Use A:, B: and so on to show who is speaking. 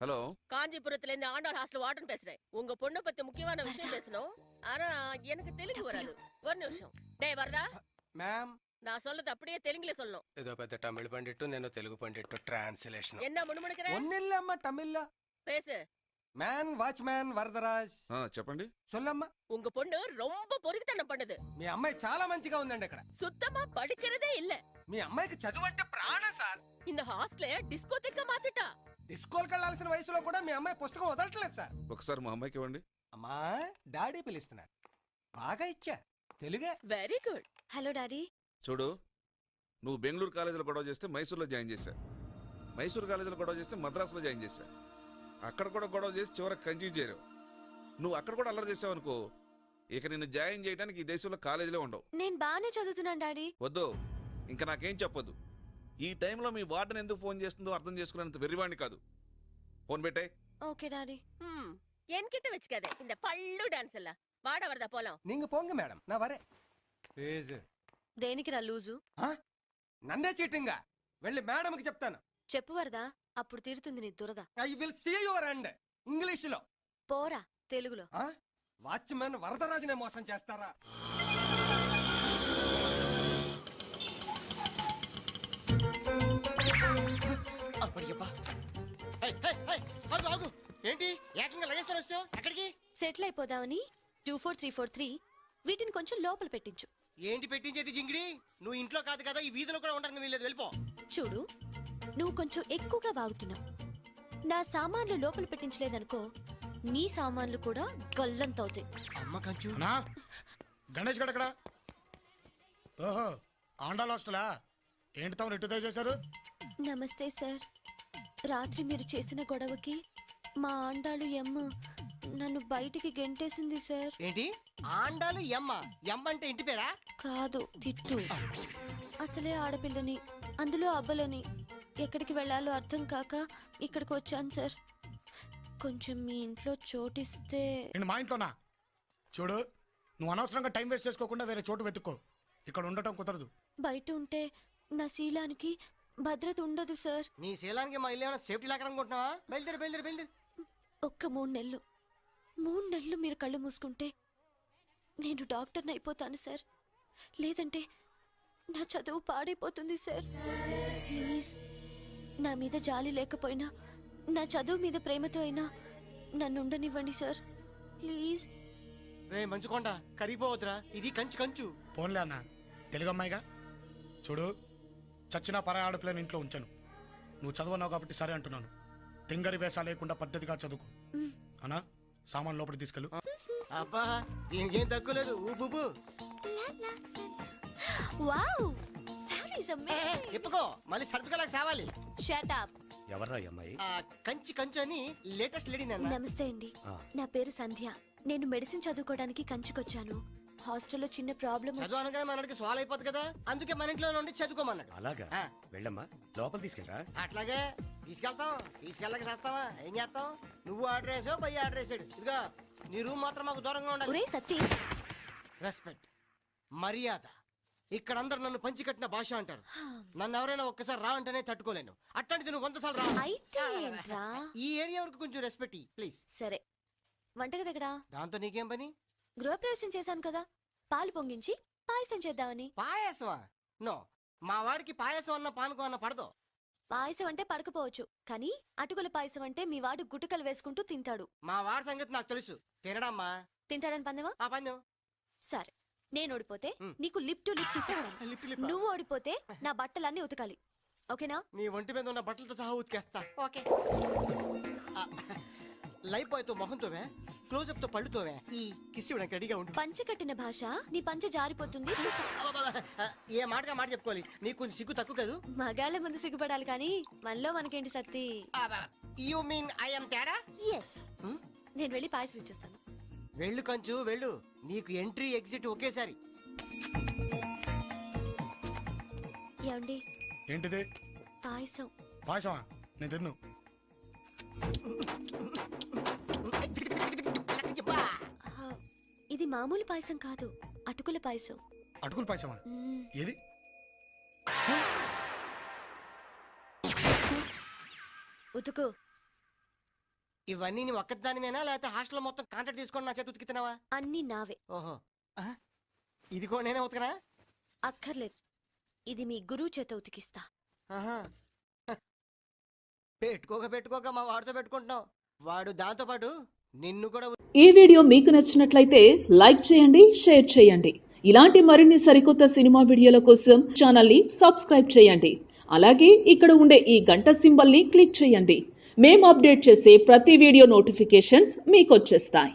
A: Hello,
B: காஞ்சிபுரத்துல இருந்து Andal hostel warden பேசுறேன். உங்க பொண்ணை பத்தி முக்கியமான விஷயம் பேசணும். ஆனா எனக்கு தெலுங்கு வராது. ஒரு நிமிஷம். டேய் வரதா,
C: మ్యామ్
B: நான் சொல்றது அப்படியே தெலுங்குல சொல்லணும்.
C: ఏదో పెద్ద తమిళ పండిట్టు నేను తెలుగు పండిట్టు ట్రాన్స్లేషన్
B: என்ன ముణుముణుకుற?
C: ఒన్నిల్లమ్మ తమిళ
B: பேசு.
C: మ్యాన్ వాచ్మ్యాన్ వరదరాజ్
A: చెప్పండి.
C: సొల్లమ్మ.
B: உங்க பொண்ணு ரொம்ப பொறுக்கித்தனம் பண்ணுது.
C: మీ అమ్మాయి చాలా మంచిగా ఉందండి ఇక్కడ.
B: சுத்தமா படிக்கிறதே இல்ல.
C: మీ అమ్మాయికి చదువు అంటే ప్రాణం సార్.
B: இந்த ஹாஸ்டல డిస్కోథెక్క మాతిటా.
C: డిస్కోల్కి వెళ్ళాల్సిన వయసులో కూడా మీ అమ్మాయి పుస్తకం వదలట్లేదు సార్.
A: ఒకసారి మా అమ్మాయికి ఇవ్వండి.
C: అమ్మా డాడీ పిలుస్తున్నారు. బాగా ఇచ్చా తెలుగే.
B: Very good.
D: Hello daddy.
A: చూడు, నువ్వు బెంగళూరు కాలేజీలో గొడవ చేస్తే మైసూర్లో జాయిన్ చేశా. మైసూర్ కాలేజీలో గొడవ చేస్తే మద్రాసులో జాయిన్ చేశా. అక్కడ కూడా గొడవ చేసి చివరికి కంచి చేరావు. నువ్వు అక్కడ కూడా అల్లరి చేసావు అనుకో, ఇక నిన్ను జాయిన్ చేయడానికి ఈ దేశంలో కాలేజీలో ఉండవు.
D: నేను బాగానే చదువుతున్నాను డాడీ.
A: వద్దు, ఇంకా నాకేం చెప్పొద్దు. ఈ టైంలో మీ వార్డెన్ ఎందుకు ఫోన్ చేస్తుందో అర్థం చేసుకునేంత వెర్రివాణ్ణి కాదు. ఫోన్ పెట్టే.
D: Okay daddy.
B: என்கிட்ட வச்சுக்காத இந்த பள்ளு டான்ஸ் எல்லாம். வாட வரதா போலாம்.
C: நீங்க போங்க మేడం, నా వరే. ప్లీజ్.
D: దేనికి రా లూజు?
C: నన్నే చీటింగా వెళ్ళి మేడంకి చెప్తాను.
D: చెప్పు వరదా, అప్పుడు తీరుతుంది నీ దురద.
C: I will see your end. ఇంగ్లీషులో
D: పోరా తెలుగులో.
C: వాచ్మెన్ వరదరాజునే మోసం చేస్తారా? ఏంటి ఏకంగా లగేస్తారు వచ్చావు? ఎక్కడికి?
D: సెటిల్ అయిపోదామని 24343 వీటిని కొంచెం లోపల పెట్టించు.
C: ఏంటి పెట్టించేది జింగిడి? నువ్వు ఇంట్లో కాదు కదా, ఈ వీధిలో కూడా ఉండడానికి వీల్లేదు. వెళ్ళిపో.
D: చూడు, నువ్వు కొంచెం ఎక్కువగా వాగుతున్నావు. నా సామాన్లు లోపల పెట్టించలేదనుకో, నీ సామాన్లు కూడా గల్లంతవుతాయి.
C: అమ్మ కంచు.
E: గణేష్ గడకడా? ఓహో, ఆండాల్ హాస్టలా? ఏంటి తమరు ఇటు చేశారు?
D: నమస్తే సార్. రాత్రి మీరు చేసిన గొడవకి మా ఆండాలు ఎమ్మ నన్ను బయటికి గెంటేసింది సార్.
C: ఏంటి ఆండాలు ఎమ్మ? ఎమ్మ అంటే ఇంటి పేరా?
D: కాదు, తిట్టు. అసలే ఆడపిల్లని, అందులో అబ్బలని, ఎక్కడికి వెళ్ళాలో అర్థం కాక ఇక్కడికి వచ్చాను సార్. కొంచెం మీ ఇంట్లో చోటిస్తే.
E: నేను మా ఇంట్లోనా? చూడు, నువ్వు అనవసరంగా టైం వేస్ట్ చేసుకోకుండా వేరే చోటు వెతుక్కో. ఇక్కడ ఉండటం కుదరదు.
D: బయట ఉంటే నా శీలానికి భద్రత ఉండదు సార్.
C: నీ శీలానికి మా ఇల్లు ఏమైనా సేఫ్టీ లాగా అనుకుంటున్నావా? బయలుదేరి బయలుదేరి బయలుదేరి.
D: ఒక్క 3 నెలలు మీరు కళ్ళు మూసుకుంటే నేను డాక్టర్ని అయిపోతాను సార్. లేదంటే నా చదువు పాడైపోతుంది సార్. ప్లీజ్, నా మీద జాలి లేకపోయినా నా చదువు మీద ప్రేమతో అయినా నన్ను ఉండనివ్వండి సార్. ప్లీజ్.
C: రే మంచుకొండ, కరిగిపోవద్దురా. ఇది కంచు కంచు.
E: పోన్లే అన్న, తెలుగు అమ్మాయిగా. చూడు, చచ్చిన పరాయి ఆడపిల్లని ఇంట్లో ఉంచాను. నువ్వు చదువున్నావు కాబట్టి సరే అంటున్నాను. తింగరి వేషాలు లేకుండా పద్ధతిగా చదువుకో. అన్నా, సామాన్ లోపలికి తీసుకెళ్ళు.
C: అబ్బా, దీనికేం తక్కువ లేదు. ఊపు.
D: Wow, saris amazing.
C: చెప్పుకో, మళ్ళీ సర్దుకోలేక సావాలి.
D: Shut up.
F: ఎవర్రా అమ్మాయి?
C: కంచి కంచు అని లేటెస్ట్ లేడీ.
D: నమస్తే అండి, నా పేరు సంధ్య. నేను మెడిసిన్ చదువుకోవడానికి కంచుకొచ్చాను. హాస్టల్లో చిన్న ప్రాబ్లం.
C: చదువు అనగానే మనకి సాల్వ్ అయిపోతుంది కదా, అందుకే మన ఇంట్లో నుండి చదువుకోమన్నాడు.
F: అలాగా? వెళ్ళమ్మా, లోపల తీసుకెళ్ళరా.
C: అట్లాగే తీసుకెళ్తాం. తీసుకెళ్ళక చేస్తావా? ఏం చేస్తాం? నువ్వు ఆర్డర్ వేసావు, పై ఆర్డర్ వేసాడు. ఇదిగా నీ రూమ్ మాత్రం మాకు దూరంగా ఉండాలి.
D: ఒరే సత్తి,
C: రెస్పెక్ట్, మర్యాద. ఇక్కడ అందరు నన్ను పంచి కట్టిన భాష అంటారు. నన్ను ఎవరైనా ఒక్కసారి రా అంటేనే తట్టుకోలేను. అట్లాంటిది నువ్వు 100 సార్లు రా.
D: అయితే ఏంట్రా?
C: ఈ ఏరియా వరకు కొంచెం రెస్పెక్ట్ ప్లీజ్.
D: సరే, వంటగది ఎక్కడా?
C: దాంతో నీకేం పని?
D: గృహప్రవేశం చేశాను కదా, పాలు పొంగించి పాయసం చేద్దామని.
C: పాయసమా? నో, మా వాడికి పాయసం అన్న పానకం అన్న పడదు.
D: పాయసం అంటే పడకపోవచ్చు, కానీ అటుకుల పాయసం అంటే మీ వాడు గుటకలు వేసుకుంటూ తింటాడు.
C: మా వాడి సంగతి నాకు తెలుసు. తినడమ్మా.
D: తింటాడని పందెమా?
C: ఆ పందెం.
D: సరే, నేను ఓడిపోతే నీకు లిప్ టు లిప్ తీసేస్తాను.
C: Lip lip.
D: నువ్వు ఓడిపోతే నా బట్టలన్నీ ఉతకాలి. ఓకేనా?
C: నీ ఒంటి మీద ఉన్న బట్టలతో సహా ఉతికేస్తా. ఓకే. లైఫ్ బాయ్ తో మొహంతోవే, క్లోజప్ తో పళ్ళుతోవే, ఈ కిస్ ఇవ్వడానికి రెడీగా ఉండు.
D: పంచ కట్టిన భాష, నీ పంచ జారిపోతుంది.
C: ఏ మాటగా మాట చెప్పుకోవాలి. నీకు కొంచెం సిగ్గు తక్కువ కదా.
D: మగాళ్ళ ముందు సిగ్గుపడాలి, కానీ మనలో మనకేంటి Satti?
C: You mean I am తేడా?
D: ఎస్. నేను వెళ్ళి పాయసం ఇచ్చేస్తాను.
C: వెళ్ళు కంచు, వెళ్ళు. నీకు ఎంట్రీ ఎగ్జిట్ ఒకేసారి.
D: ఏమండి?
E: ఏంటిది?
D: పాయసం.
E: పాయసమా? నేను తిన్ను.
D: ఇది మామూలు పాయసం కాదు, అటుకుల పాయసం.
E: అటుకుల పాయసమా? ఏది?
D: ఉతుకు.
C: ఇవన్నీ నీ ఒక్కదానివేనా లేకపోతే హాస్టల్ మొత్తం కాంట్రాక్ట్ తీసుకొని నా చేతి ఉతికితున్నావా?
D: అన్నీ నావే.
C: ఓహో, ఆహా. ఇది కూడా నేనే ఉతకనా?
D: అక్కర్లేదు, ఇది మీ గురువు చేత ఉతికిస్తా.
C: ఆహా. పెట్టుకోక మా వాడితో పెట్టుకుంటున్నావు. వాడు దాంతో పాటు నిన్ను కూడా
G: ఈ వీడియో మీకు నచ్చినట్లయితే లైక్ చేయండి, షేర్ చేయండి. ఇలాంటి మరిన్ని సరికొత్త సినిమా వీడియోల కోసం ఛానల్ని సబ్స్క్రైబ్ చేయండి. అలాగే ఇక్కడ ఉండే ఈ గంట సింబల్ని క్లిక్ చేయండి. మేము అప్డేట్ చేసే ప్రతి వీడియో నోటిఫికేషన్స్ మీకు వచ్చేస్తాయి.